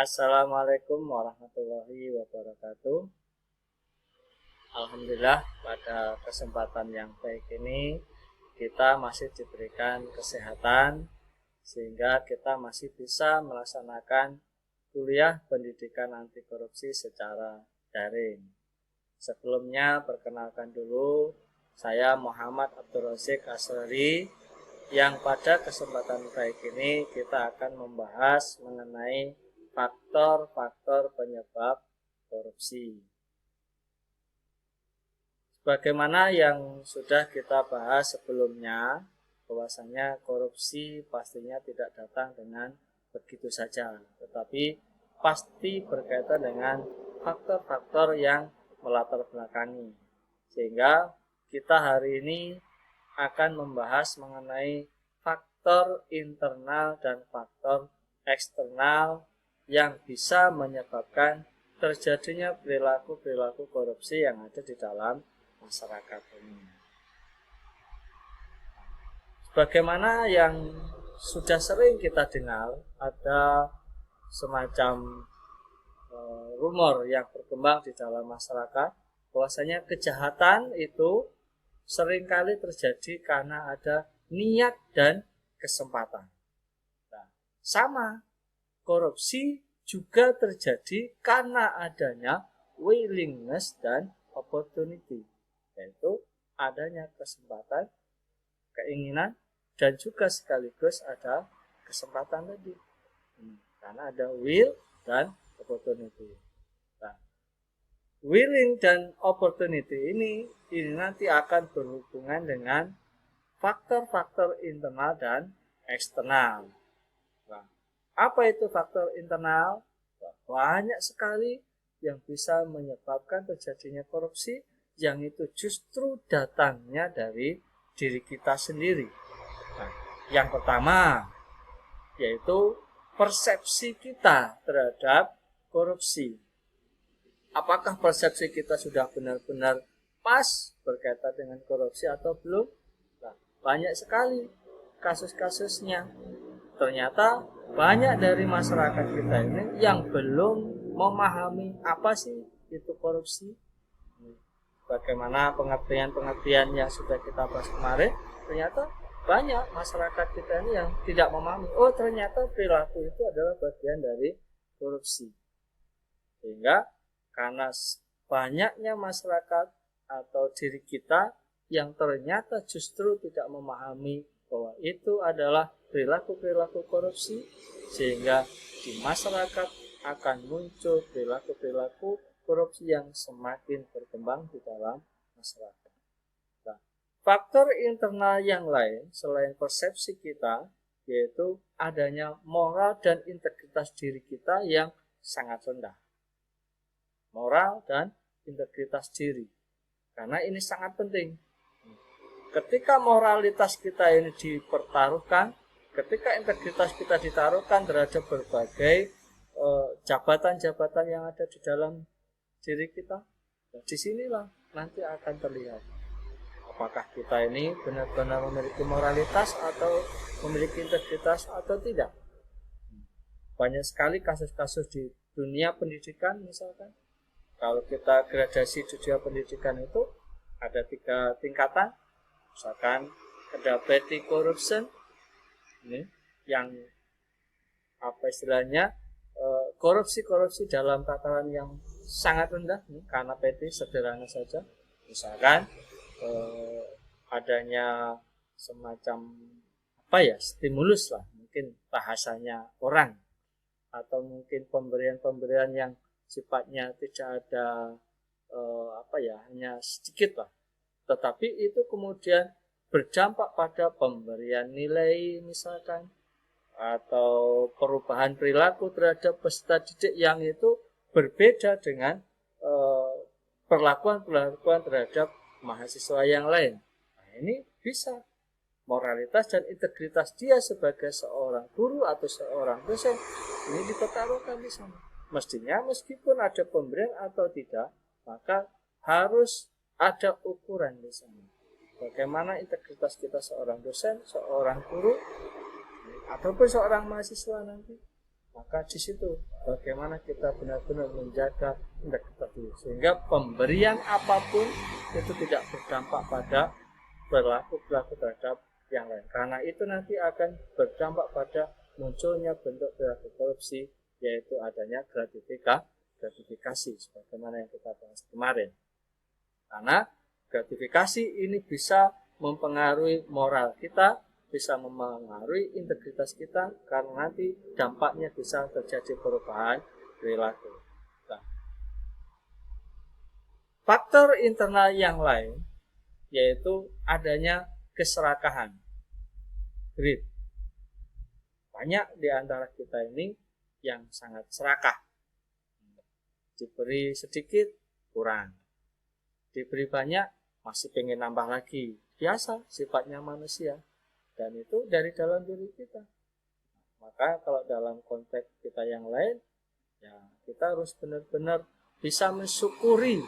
Assalamualaikum warahmatullahi wabarakatuh. Alhamdulillah pada kesempatan yang baik ini kita masih diberikan kesehatan sehingga kita masih bisa melaksanakan kuliah pendidikan anti korupsi secara daring. Sebelumnya perkenalkan dulu, saya Muhammad Abdul Razik Asrari yang pada kesempatan baik ini kita akan membahas mengenai faktor-faktor penyebab korupsi. Sebagaimana yang sudah kita bahas sebelumnya, bahwasanya korupsi pastinya tidak datang dengan begitu saja, tetapi pasti berkaitan dengan faktor-faktor yang melatar belakangi. Sehingga kita hari ini akan membahas mengenai faktor internal dan faktor eksternal yang bisa menyebabkan terjadinya perilaku-perilaku korupsi yang ada di dalam masyarakat ini. Sebagaimana yang sudah sering kita dengar, ada semacam rumor yang berkembang di dalam masyarakat bahwasanya kejahatan itu seringkali terjadi karena ada niat dan kesempatan. Nah, sama, korupsi juga terjadi karena adanya willingness dan opportunity, yaitu adanya kesempatan, keinginan, dan juga sekaligus ada kesempatan tadi. Karena ada will dan opportunity. Nah, willing dan opportunity ini nanti akan berhubungan dengan faktor-faktor internal dan eksternal. Nah, apa itu faktor internal? Banyak sekali yang bisa menyebabkan terjadinya korupsi, yang itu justru datangnya dari diri kita sendiri. Nah, yang pertama yaitu persepsi kita terhadap korupsi. Apakah persepsi kita sudah benar-benar pas berkaitan dengan korupsi atau belum? Nah, banyak sekali kasus-kasusnya. Ternyata banyak dari masyarakat kita ini yang belum memahami apa sih itu korupsi. Bagaimana pengertian-pengertian yang sudah kita bahas kemarin, ternyata banyak masyarakat kita ini yang tidak memahami. Oh, ternyata perilaku itu adalah bagian dari korupsi. Sehingga karena banyaknya masyarakat atau diri kita yang ternyata justru tidak memahami bahwa itu adalah perilaku-perilaku korupsi, sehingga di masyarakat akan muncul perilaku-perilaku korupsi yang semakin berkembang di dalam masyarakat. Nah, faktor internal yang lain selain persepsi kita yaitu adanya moral dan integritas diri kita yang sangat rendah. Moral dan integritas diri, karena ini sangat penting. Ketika moralitas kita ini dipertaruhkan, ketika integritas kita ditaruhkan terhadap berbagai jabatan-jabatan yang ada di dalam diri kita, nah, disinilah nanti akan terlihat apakah kita ini benar-benar memiliki moralitas atau memiliki integritas atau tidak. Banyak sekali kasus-kasus di dunia pendidikan, misalkan kalau kita gradasi di dunia pendidikan itu ada 3 tingkatan. Misalkan ada petty corruption, ini yang apa istilahnya, korupsi dalam tataran yang sangat rendah, karena petty sederhana saja. Misalkan adanya semacam stimulus lah, mungkin bahasanya orang, atau mungkin pemberian yang sifatnya tidak ada hanya sedikit lah, tetapi itu kemudian berdampak pada pemberian nilai misalkan, atau perubahan perilaku terhadap peserta didik yang itu berbeda dengan perlakuan terhadap mahasiswa yang lain. Nah, ini bisa moralitas dan integritas dia sebagai seorang guru atau seorang dosen ini dipertaruhkan di sana. Mestinya meskipun ada pemberian atau tidak, maka harus ada ukuran di sana. Bagaimana integritas kita seorang dosen, seorang guru, ataupun seorang mahasiswa nanti. Maka di situ bagaimana kita benar-benar menjaga integritas diri, sehingga pemberian apapun itu tidak berdampak pada perilaku terhadap yang lain. Karena itu nanti akan berdampak pada munculnya bentuk perilaku korupsi, yaitu adanya gratifikasi sebagaimana yang kita bahas kemarin. Karena gratifikasi ini bisa mempengaruhi moral kita, bisa mempengaruhi integritas kita, karena nanti dampaknya bisa terjadi perubahan perilaku. Nah, faktor internal yang lain yaitu adanya keserakahan, greed. Banyak di antara kita ini yang sangat serakah, diberi sedikit kurang, diberi banyak masih pengen nambah lagi. Biasa sifatnya manusia. Dan itu dari dalam diri kita. Maka kalau dalam konteks kita yang lain, ya kita harus benar-benar bisa mensyukuri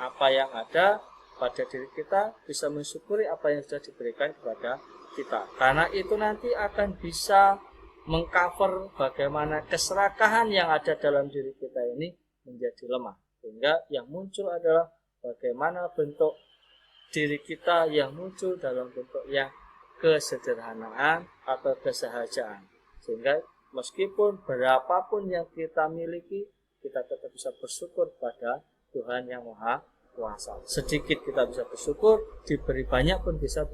apa yang ada pada diri kita, bisa mensyukuri apa yang sudah diberikan kepada kita. Karena itu nanti akan bisa mengcover bagaimana keserakahan yang ada dalam diri kita ini menjadi lemah. Sehingga yang muncul adalah bagaimana bentuk diri kita yang muncul dalam bentuk yang kesederhanaan atau kesahajaan, sehingga meskipun berapapun yang kita miliki, kita tetap bisa bersyukur pada Tuhan yang Maha Kuasa. Sedikit kita bisa bersyukur, diberi banyak pun bisa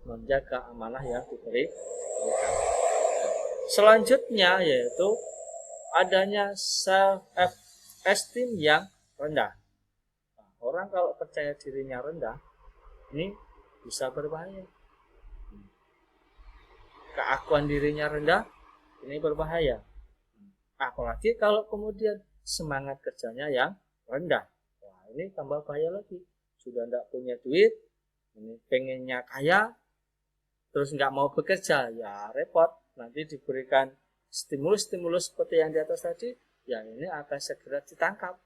menjaga amanah yang diberi. Selanjutnya yaitu adanya self esteem yang rendah. Nah, orang kalau percaya dirinya rendah, ini bisa berbahaya. Keakuan dirinya rendah, ini berbahaya. Apalagi kalau kemudian semangat kerjanya yang rendah. Wah, ini tambah bahaya lagi. Sudah tidak punya duit, ini pengennya kaya, terus nggak mau bekerja, ya repot. Nanti diberikan stimulus-stimulus seperti yang di atas tadi, ya ini akan segera ditangkap.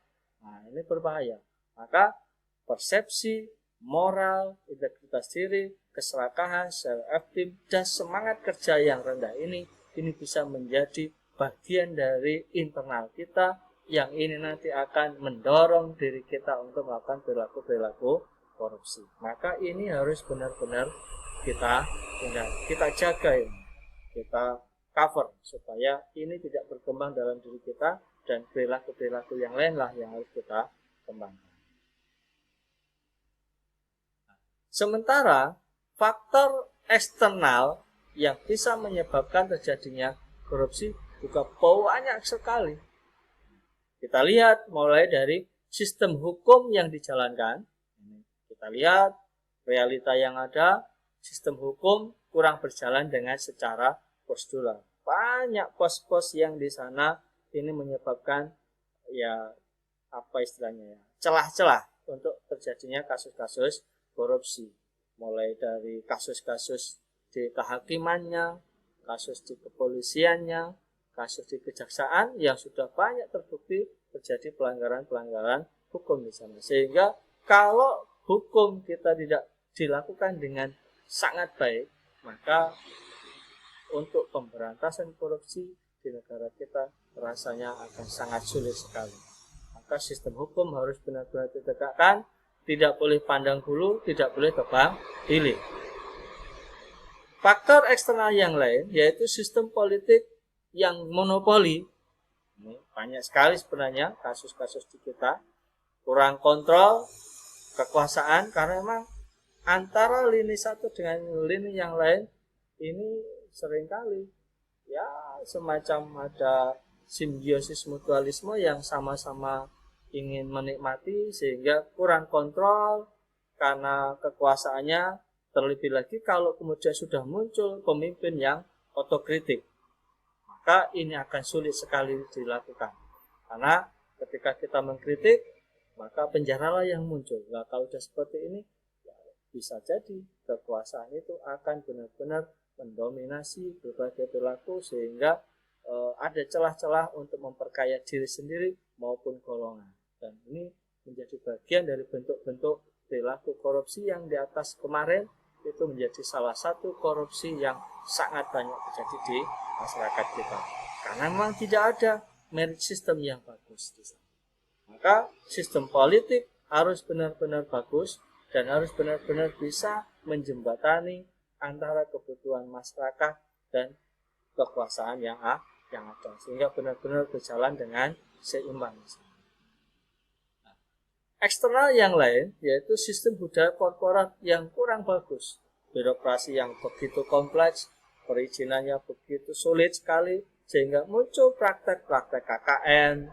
Nah, ini berbahaya. Maka persepsi, moral, integritas diri, keserakahan, self-esteem, dan semangat kerja yang rendah ini bisa menjadi bagian dari internal kita yang ini nanti akan mendorong diri kita untuk melakukan perilaku korupsi. Maka ini harus benar-benar kita jaga ini, kita cover supaya ini tidak berkembang dalam diri kita, dan perilaku-perilaku yang lain lah yang harus kita kembangkan. Sementara faktor eksternal yang bisa menyebabkan terjadinya korupsi juga banyak sekali. Kita lihat mulai dari sistem hukum yang dijalankan. Kita lihat realita yang ada, sistem hukum kurang berjalan dengan secara prosedural. Banyak pos-pos yang di sana ini menyebabkan celah-celah untuk terjadinya kasus-kasus korupsi, mulai dari kasus-kasus di kehakimannya, kasus di kepolisiannya, kasus di kejaksaan yang sudah banyak terbukti terjadi pelanggaran-pelanggaran hukum di sana. Sehingga kalau hukum kita tidak dilakukan dengan sangat baik, maka untuk pemberantasan korupsi di negara kita rasanya akan sangat sulit sekali. Maka sistem hukum harus benar-benar ditegakkan. Tidak boleh pandang bulu, tidak boleh tebang pilih. Faktor eksternal yang lain yaitu sistem politik yang monopoli. Ini banyak sekali sebenarnya kasus-kasus di kita. Kurang kontrol kekuasaan karena memang antara lini satu dengan lini yang lain ini seringkali semacam ada simbiosis mutualisme yang sama-sama ingin menikmati, sehingga kurang kontrol karena kekuasaannya. Terlebih lagi kalau kemudian sudah muncul pemimpin yang otokritik, maka ini akan sulit sekali dilakukan. Karena ketika kita mengkritik, maka penjaralah yang muncul. Nah, kalau sudah seperti ini, bisa jadi kekuasaan itu akan benar-benar mendominasi berbagai perilaku, sehingga ada celah-celah untuk memperkaya diri sendiri maupun golongan. Dan ini menjadi bagian dari bentuk-bentuk perilaku korupsi yang di atas kemarin, itu menjadi salah satu korupsi yang sangat banyak terjadi di masyarakat kita. Karena memang tidak ada merit system yang bagus di sana. Maka sistem politik harus benar-benar bagus dan harus benar-benar bisa menjembatani antara kebutuhan masyarakat dan kekuasaan yang ada, sehingga benar-benar berjalan dengan seimbang. Eksternal yang lain yaitu sistem budaya korporat yang kurang bagus, birokrasi yang begitu kompleks, perizinannya begitu sulit sekali, sehingga muncul praktek-praktek KKN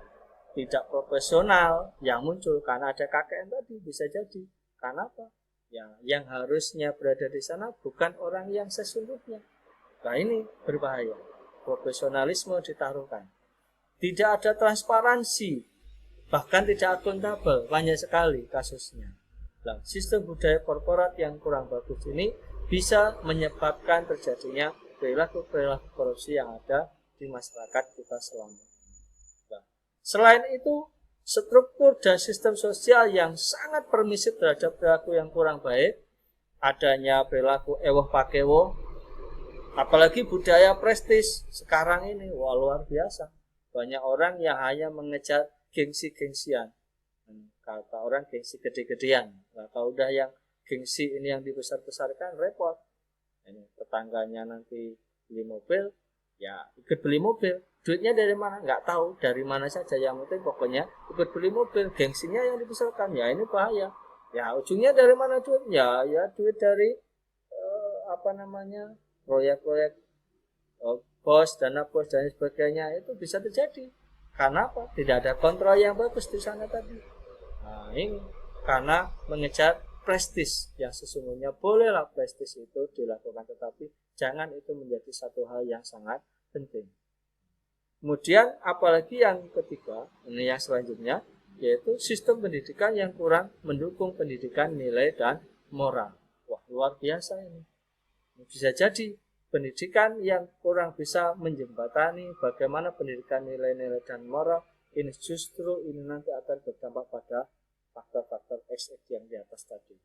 tidak profesional yang muncul karena ada KKN tadi. Bisa jadi karena apa? Ya, yang harusnya berada di sana bukan orang yang sesungguhnya. Nah, ini berbahaya. Profesionalisme ditaruhkan. Tidak ada transparansi, bahkan tidak akuntabel, banyak sekali kasusnya. Nah, sistem budaya korporat yang kurang bagus ini bisa menyebabkan terjadinya perilaku-perilaku korupsi yang ada di masyarakat kita selama ini. Nah, selain itu, struktur dan sistem sosial yang sangat permisif terhadap perilaku yang kurang baik, adanya perilaku ewoh pakewoh, apalagi budaya prestis sekarang ini, wah luar biasa. Banyak orang yang hanya mengejar gengsi-gengsian. Kata orang gengsi gede-gedean. Nah, kalau udah yang gengsi ini yang dibesar-besarkan, repot. Ini tetangganya nanti beli mobil, ya ikut beli mobil. Duitnya dari mana? Nggak tahu. Dari mana saja. Yang penting pokoknya ikut beli mobil. Gengsinya yang dibesarkan. Ya ini bahaya. Ya ujungnya dari mana duitnya? Ya duit dari proyek-proyek bos, dana bos dan sebagainya. Itu bisa terjadi. Karena apa? Tidak ada kontrol yang bagus di sana tadi. Nah ini karena mengejar prestis yang sesungguhnya bolehlah prestis itu dilakukan, tetapi jangan itu menjadi satu hal yang sangat penting. Kemudian apalagi yang ketiga, ini yang selanjutnya, yaitu sistem pendidikan yang kurang mendukung pendidikan nilai dan moral. Wah luar biasa ini. Bisa jadi pendidikan yang kurang bisa menjembatani bagaimana pendidikan nilai-nilai dan moral ini justru ini nanti akan berdampak pada faktor-faktor XX yang di atas tadi.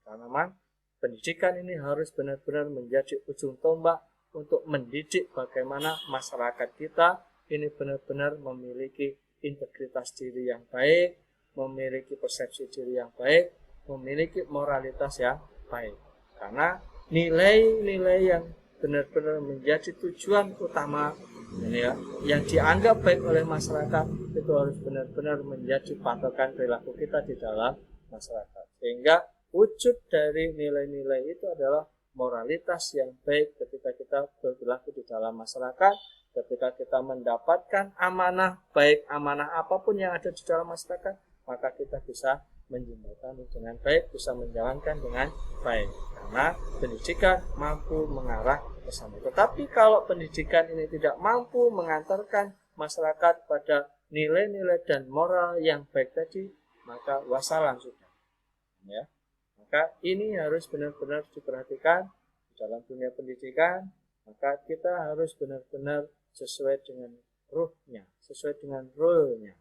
Karena memang pendidikan ini harus benar-benar menjadi ujung tombak untuk mendidik bagaimana masyarakat kita ini benar-benar memiliki integritas diri yang baik, memiliki persepsi diri yang baik, memiliki moralitas yang baik. Karena nilai-nilai yang benar-benar menjadi tujuan utama ini ya, yang dianggap baik oleh masyarakat itu harus benar-benar menjadi patokan perilaku kita di dalam masyarakat. Sehingga wujud dari nilai-nilai itu adalah moralitas yang baik ketika kita berperilaku di dalam masyarakat, ketika kita mendapatkan amanah, baik amanah apapun yang ada di dalam masyarakat, maka kita bisa menjembatani dengan baik, bisa menjalankan dengan baik. Karena pendidikan mampu mengarah ke sana. Tetapi kalau pendidikan ini tidak mampu mengantarkan masyarakat pada nilai-nilai dan moral yang baik tadi, maka wassalam sudah. Ya. Maka ini harus benar-benar diperhatikan di dalam dunia pendidikan. Maka kita harus benar-benar sesuai dengan ruhnya, sesuai dengan role-nya.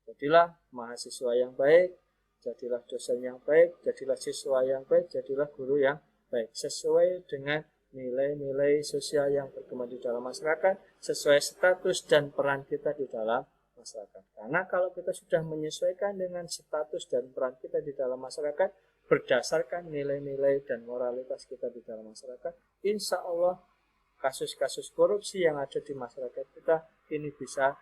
Jadilah mahasiswa yang baik, jadilah dosen yang baik, jadilah siswa yang baik, jadilah guru yang baik, sesuai dengan nilai-nilai sosial yang berkembang di dalam masyarakat, sesuai status dan peran kita di dalam masyarakat. Karena kalau kita sudah menyesuaikan dengan status dan peran kita di dalam masyarakat, berdasarkan nilai-nilai dan moralitas kita di dalam masyarakat, insya Allah kasus-kasus korupsi yang ada di masyarakat kita ini bisa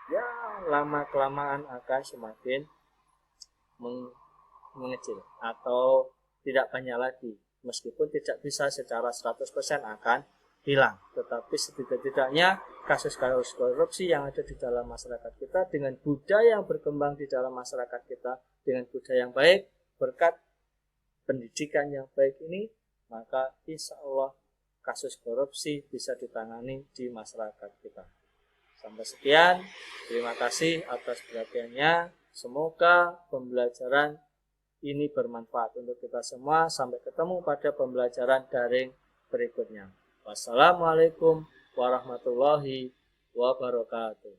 ya lama-kelamaan akan semakin mengecil atau tidak banyak lagi, meskipun tidak bisa secara 100% akan hilang, tetapi setidak-tidaknya kasus-kasus korupsi yang ada di dalam masyarakat kita dengan budaya yang berkembang di dalam masyarakat kita dengan budaya yang baik, berkat pendidikan yang baik ini, maka insya Allah kasus korupsi bisa ditangani di masyarakat kita. Sampai sekian, terima kasih atas perhatiannya. Semoga pembelajaran ini bermanfaat untuk kita semua. Sampai ketemu pada pembelajaran daring berikutnya. Wassalamualaikum warahmatullahi wabarakatuh.